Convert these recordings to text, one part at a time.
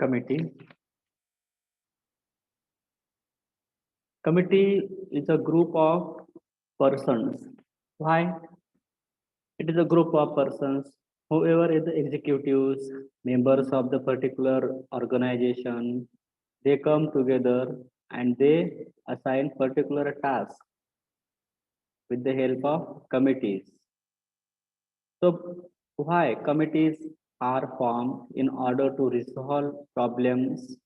Committee. Committee is a group of persons. Why? It is a group of persons, whoever is the executives, members of the particular organization, they come together and they assign particular tasks with the help of committees. So why committees are formed in order to resolve problems.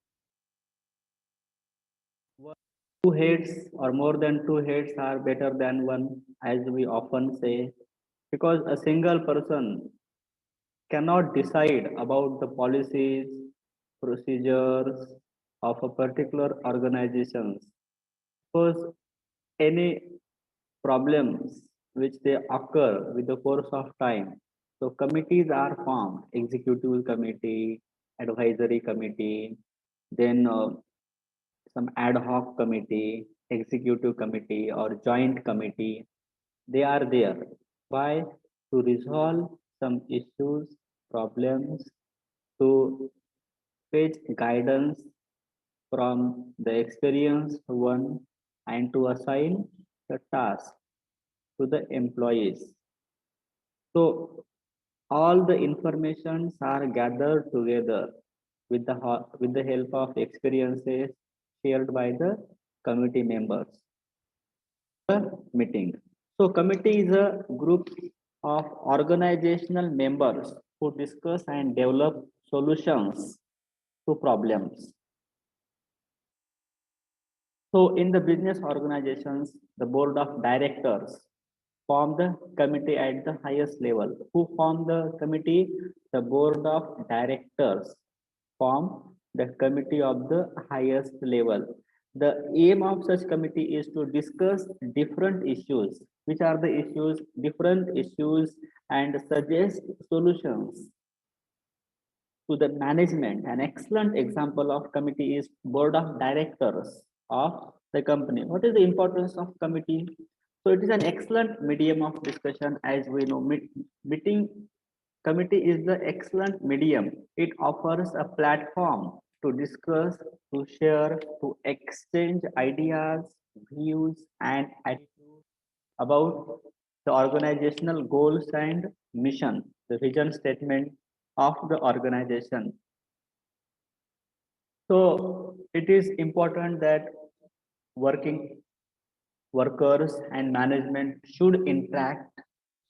Two heads or more than two heads are better than one, as we often say, because a single person cannot decide about the policies, procedures of a particular organization. Suppose any problems which they occur with the course of time. So committees are formed: executive committee, advisory committee, then some ad hoc committee, executive committee, or joint committee. They are there. Why? To resolve some issues, problems, to fetch guidance from the experienced one, and to assign the task to the employees. So all the informations are gathered together with the help of experiences shared by the committee members. Meeting. So committee is a group of organizational members who discuss and develop solutions to problems. So in the business organizations, the board of directors form the committee at the highest level. Who form the committee? The board of directors form the committee of the highest level. The aim of such committee is to discuss different issues. Which are the issues? Different issues, and suggest solutions to the management. An excellent example of committee is board of directors of the company. What is the importance of committee? So it is an excellent medium of discussion. As we know, meeting committee is the excellent medium. It offers a platform to discuss, to share, to exchange ideas, views, and attitudes about the organizational goals and mission, the vision statement of the organization. So it is important that working workers and management should interact.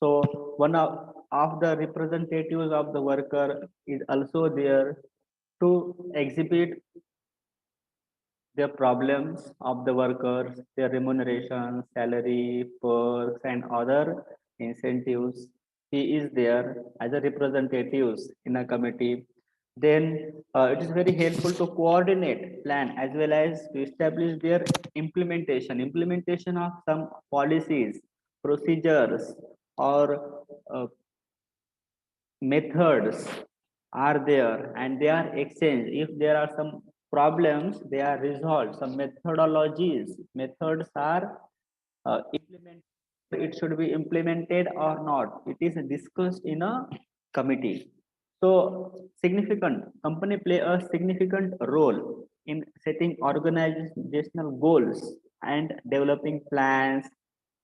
So one of the representatives of the worker is also there to exhibit the problems of the workers, their remuneration, salary, perks, and other incentives. He is there as a representative in a committee. Then it is very helpful to coordinate, plan, as well as to establish their implementation. Implementation of some policies, procedures, or methods are there, and they are exchanged. If there are some problems, they are resolved. Some methods are implemented. It should be implemented or not, it is discussed in a committee. So significant company play a significant role in setting organizational goals and developing plans,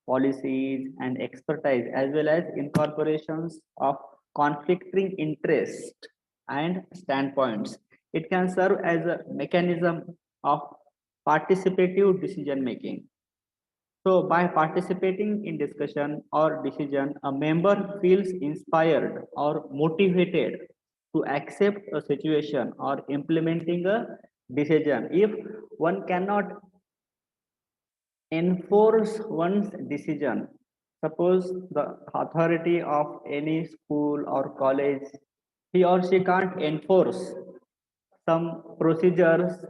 policies, and expertise, as well as incorporations of conflicting interest and standpoints. It can serve as a mechanism of participative decision making. So, by participating in discussion or decision, a member feels inspired or motivated to accept a situation or implementing a decision. If one cannot enforce one's decision, suppose the authority of any school or college, he or she can't enforce some procedures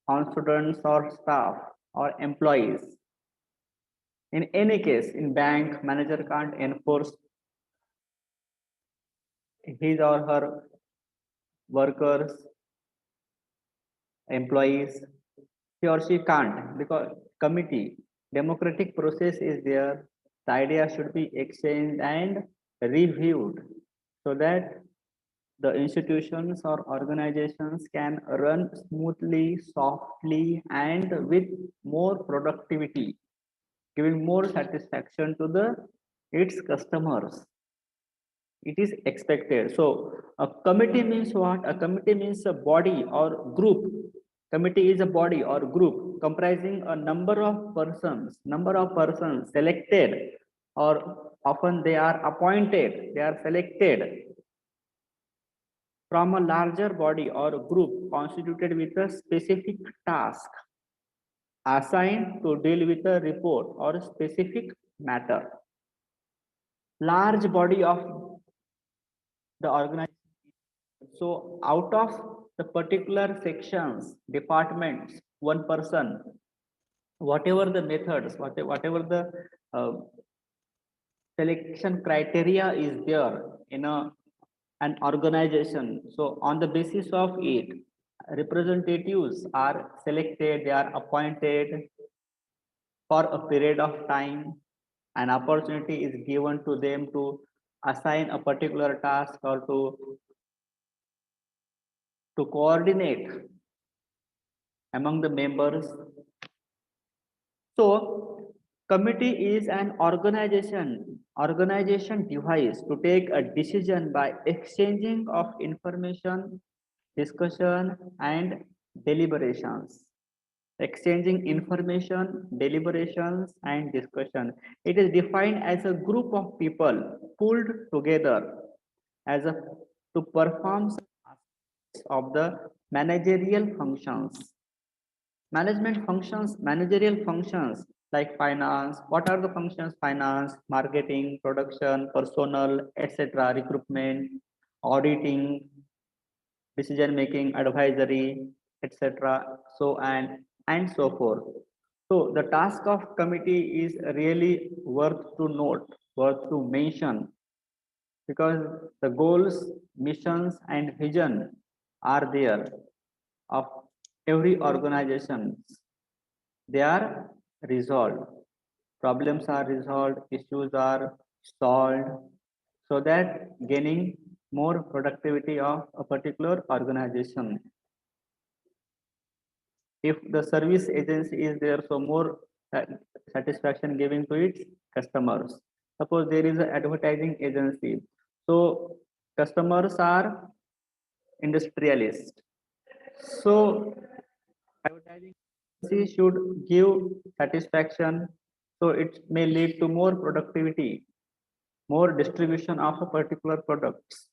on students or staff or employees. In any case, in bank, manager can't enforce his or her workers, employees. He or she can't, because committee, democratic process is there. The idea should be exchanged and reviewed so that the institutions or organizations can run smoothly, softly, and with more productivity, giving more satisfaction to the its customers. It is expected. So a committee means what? A committee means a body or group. Committee is a body or group comprising a number of persons selected, or often they are appointed, they are selected from a larger body or group constituted with a specific task assigned to deal with a report or specific matter. Large body of the organization. So out of the particular sections, departments, one person, whatever the methods, whatever the selection criteria is there in an organization. So on the basis of it, representatives are selected, they are appointed for a period of time. An opportunity is given to them to assign a particular task or to coordinate among the members. So committee is an organization device to take a decision by exchanging of information, discussion, and deliberations. Exchanging information, deliberations, and discussion. It is defined as a group of people pulled together as a to perform some aspects of the managerial functions. Managerial functions like finance. What are the functions? Finance, marketing, production, personnel, etc., recruitment, auditing, decision making, advisory, etc. So and so forth. So the task of committee is really worth to note, worth to mention, because the goals, missions, and vision are there of every organization. They are resolved. Problems are resolved, issues are solved, so that gaining more productivity of a particular organization. If the service agency is there, so more satisfaction giving to its customers. Suppose there is an advertising agency, so customers are industrialists. So advertising agency should give satisfaction, so it may lead to more productivity, more distribution of a particular products.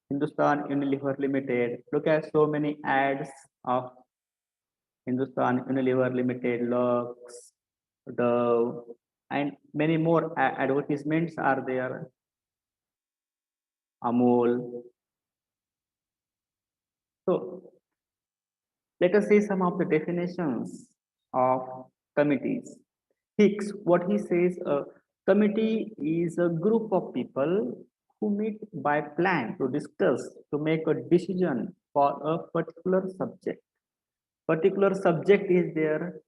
Hindustan Unilever Limited. Look at so many ads of Hindustan Unilever Limited, Lux, Dove, and many more advertisements are there. Amul. So let us see some of the definitions of committees. Hicks, what he says, a committee is a group of people who meet by plan to discuss, to make a decision for a particular subject. Particular subject is there,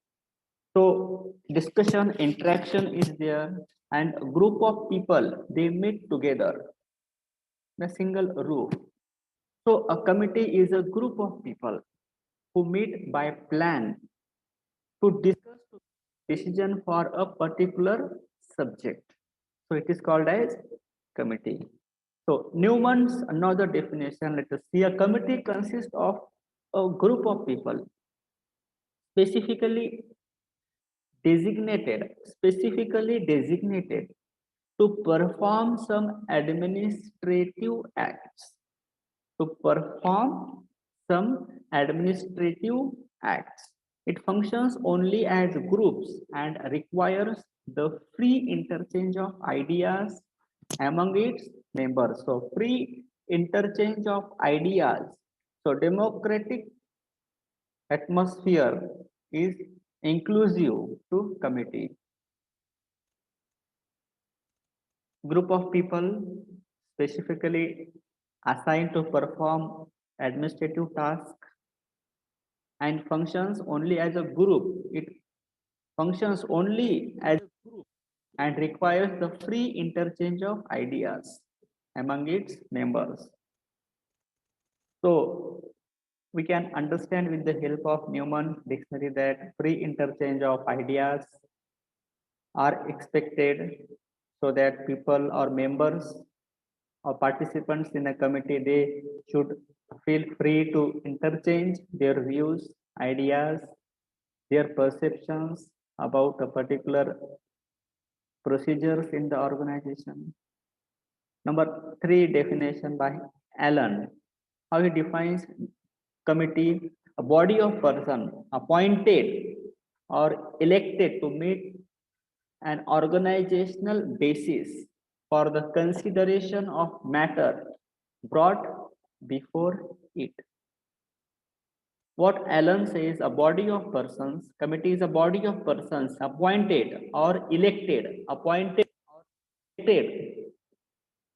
so discussion, interaction is there, and a group of people they meet together in a single roof. So a committee is a group of people who meet by plan to discuss decision for a particular subject. So it is called as committee. So Newman's another definition. Let us see. A committee consists of a group of people specifically specifically designated to perform some administrative acts. To perform some administrative acts. It functions only as groups and requires the free interchange of ideas among its members. So free interchange of ideas. So democratic atmosphere is inclusive to committee. Group of people specifically assigned to perform administrative tasks and functions only as a group. It functions only as a group and requires the free interchange of ideas among its members. So we can understand with the help of Newman dictionary that free interchange of ideas are expected so that people or members or participants in a committee, they should feel free to interchange their views, ideas, their perceptions about a particular procedures in the organization. Number three, definition by Allen. How he defines committee: a body of person appointed or elected to meet an organizational basis for the consideration of matter brought before it. What Allen says, a body of persons, committee is a body of persons appointed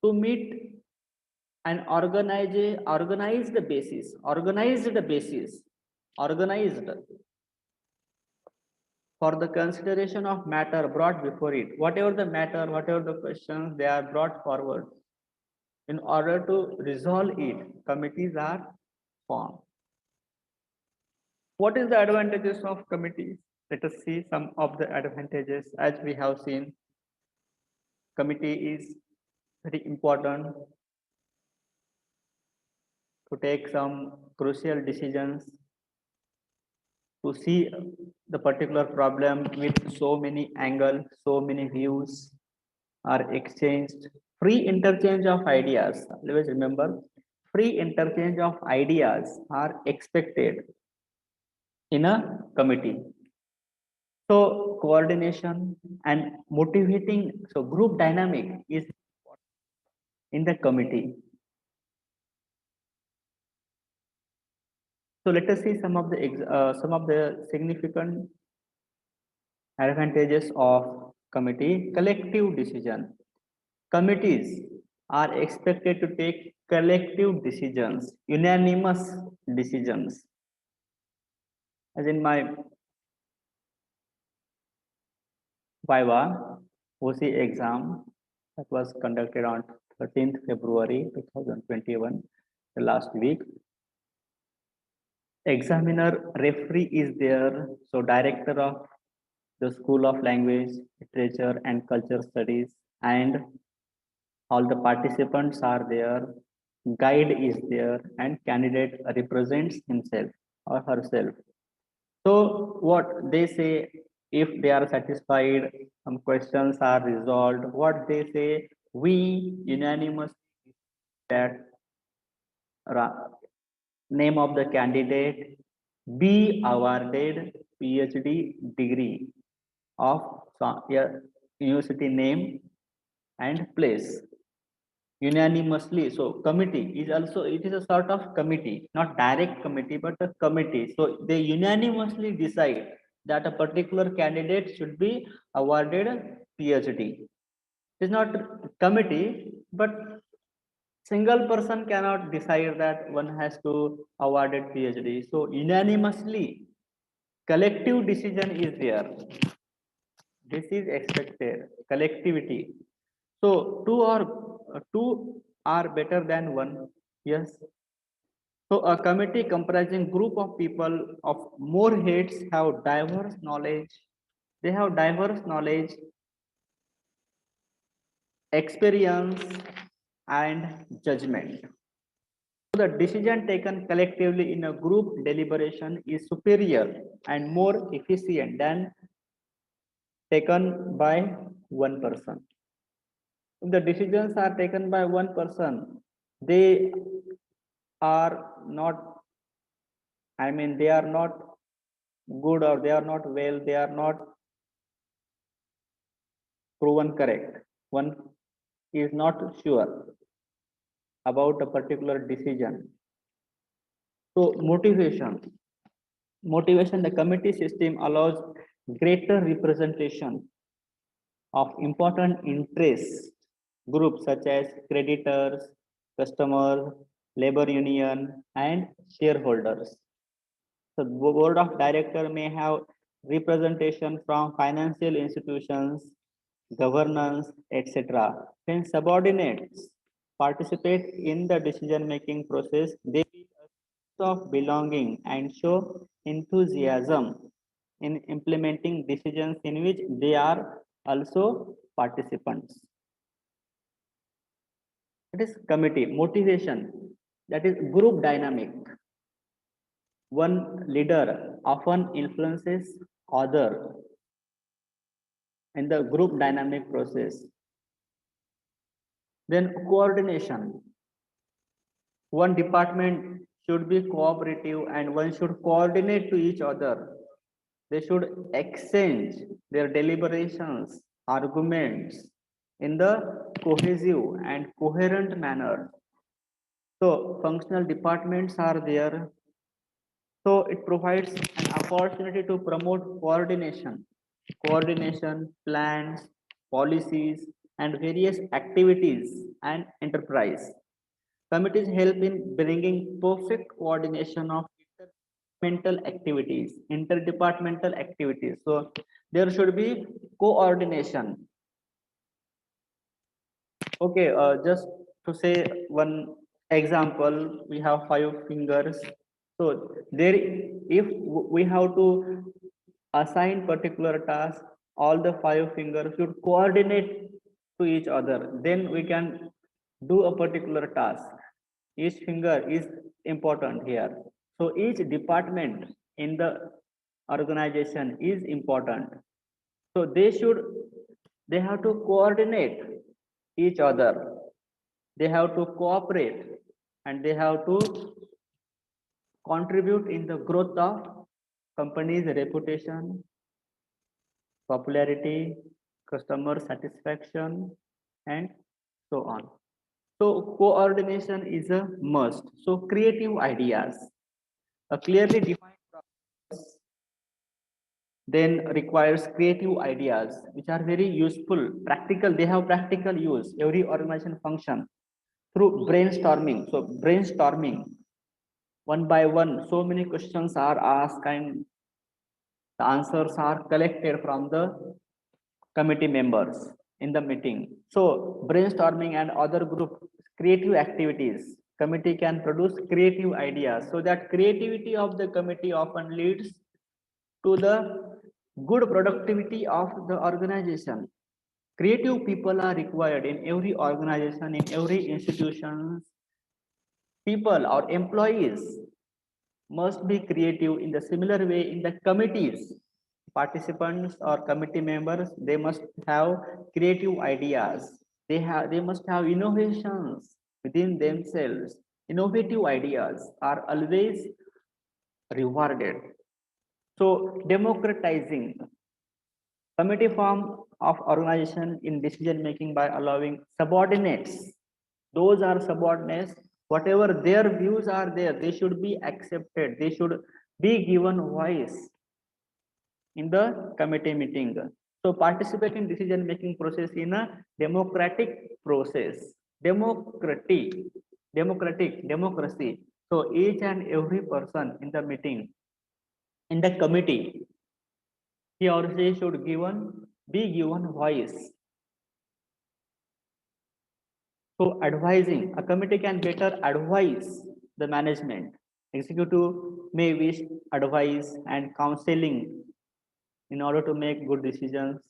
to meet an organized for the consideration of matter brought before it. Whatever the matter, whatever the questions, they are brought forward. In order to resolve it, committees are formed. What is the advantages of committees? Let us see some of the advantages. As we have seen, committee is very important to take some crucial decisions, to see the particular problem with so many angles, so many views are exchanged. Free interchange of ideas. Always remember, free interchange of ideas are expected in a committee. So coordination and motivating, so group dynamic is in the committee. So let us see some of the significant advantages of committee. Collective decision. Committees are expected to take collective decisions, unanimous decisions. As in my Viva OC exam that was conducted on 13th February 2021, the last week. Examiner referee is there, so director of the School of Language, Literature and Culture Studies, and all the participants are there, guide is there, and candidate represents himself or herself. So what they say, if they are satisfied, some questions are resolved. What they say, we unanimously that name of the candidate be awarded PhD degree of university name and place unanimously. So committee is also, it is a sort of committee, not direct committee, but a committee. So they unanimously decide that a particular candidate should be awarded a PhD. It is not committee, but single person cannot decide that one has to awarded PhD. So unanimously, collective decision is there. This is expected. Collectivity. So two are better than one. Yes. So a committee comprising group of people of more heads have diverse knowledge. They have diverse knowledge, experience, and judgment. So the decision taken collectively in a group deliberation is superior and more efficient than taken by one person. If the decisions are taken by one person, they are not, I mean, they are not good or they are not well, they are not proven correct. One is not sure about a particular decision. So motivation, the committee system allows greater representation of important interest groups such as creditors, customers, labor union, and shareholders. The board of director may have representation from financial institutions, governance, etc. When subordinates participate in the decision-making process, they of belonging and show enthusiasm in implementing decisions in which they are also participants. It is committee motivation, that is group dynamic. One leader often influences other in the group dynamic process. Then coordination. One department should be cooperative and one should coordinate to each other. They should exchange their deliberations, arguments in the cohesive and coherent manner. So functional departments are there. So it provides an opportunity to promote coordination, plans, policies, and various activities and enterprise. Committees help in bringing perfect coordination of interdepartmental activities. So there should be coordination. Okay, just to say one example, we have five fingers. So there, if we have to assign particular task, all the five fingers should coordinate to each other. Then we can do a particular task. Each finger is important here. So each department in the organization is important. So they have to coordinate each other. They have to cooperate and they have to contribute in the growth of company's reputation, popularity, customer satisfaction, and so on. So coordination is a must. So creative ideas, a clearly defined process then requires creative ideas which are very useful, practical. They have practical use. Every organization function through brainstorming. So brainstorming one by one, so many questions are asked and the answers are collected from the committee members in the meeting. So brainstorming and other group creative activities. Committee can produce creative ideas. So that creativity of the committee often leads to the good productivity of the organization. Creative people are required in every organization, in every institution. People or employees must be creative in the similar way in the committees. Participants or committee members, they must have creative ideas. They must have innovations within themselves. Innovative ideas are always rewarded. So democratizing committee form of organization in decision making by allowing subordinates. Those are subordinates. Whatever their views are there, they should be accepted. They should be given voice in the committee meeting. So participate in decision making process in a democratic process. Democracy. So each and every person in the meeting, in the committee, he or she should be given voice. So advising, a committee can better advise the management. Executive may wish advice and counseling in order to make good decisions.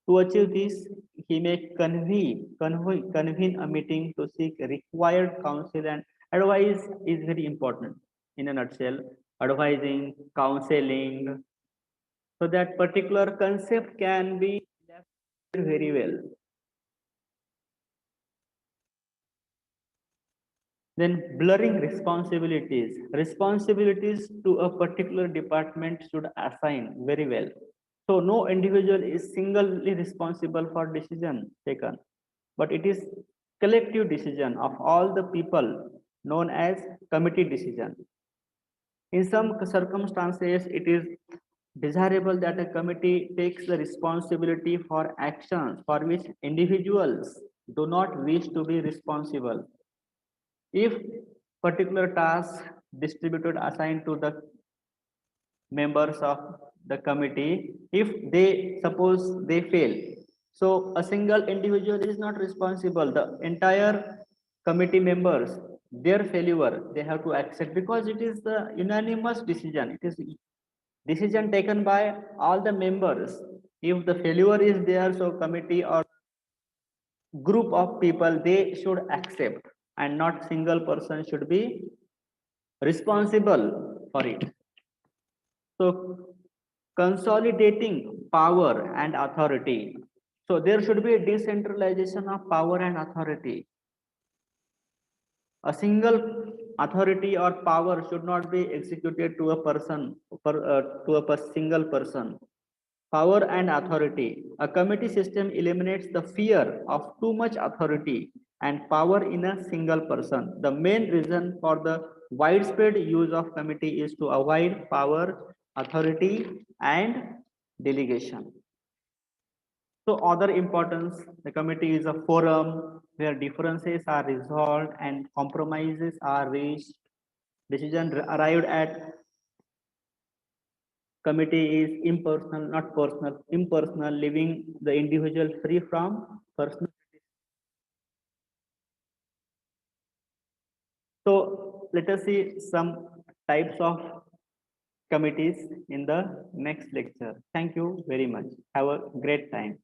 To achieve this, he may convene a meeting to seek required counsel, and advice is very important in a nutshell. Advising, counseling, so that particular concept can be left very well. Then blurring responsibilities to a particular department should assign very well. So no individual is singly responsible for decision taken, but it is collective decision of all the people, known as committee decision. In some circumstances, it is desirable that a committee takes the responsibility for actions for which individuals do not wish to be responsible. If particular task distributed assigned to the members of the committee, if they suppose they fail, so a single individual is not responsible. The entire committee members their failure they have to accept, because it is the unanimous decision. It is decision taken by all the members. If the failure is there, so committee or group of people they should accept, and not single person should be responsible for it. So consolidating power and authority, so there should be a decentralization of power and authority. A single authority or power should not be executed to a person, single person. Power and authority. A committee system eliminates the fear of too much authority and power in a single person. The main reason for the widespread use of committee is to avoid power, authority, and delegation. So other importance, the committee is a forum where differences are resolved and compromises are reached. Decision arrived at committee is impersonal, not personal, impersonal, leaving the individual free from personal. So let us see some types of committees in the next lecture. Thank you very much. Have a great time.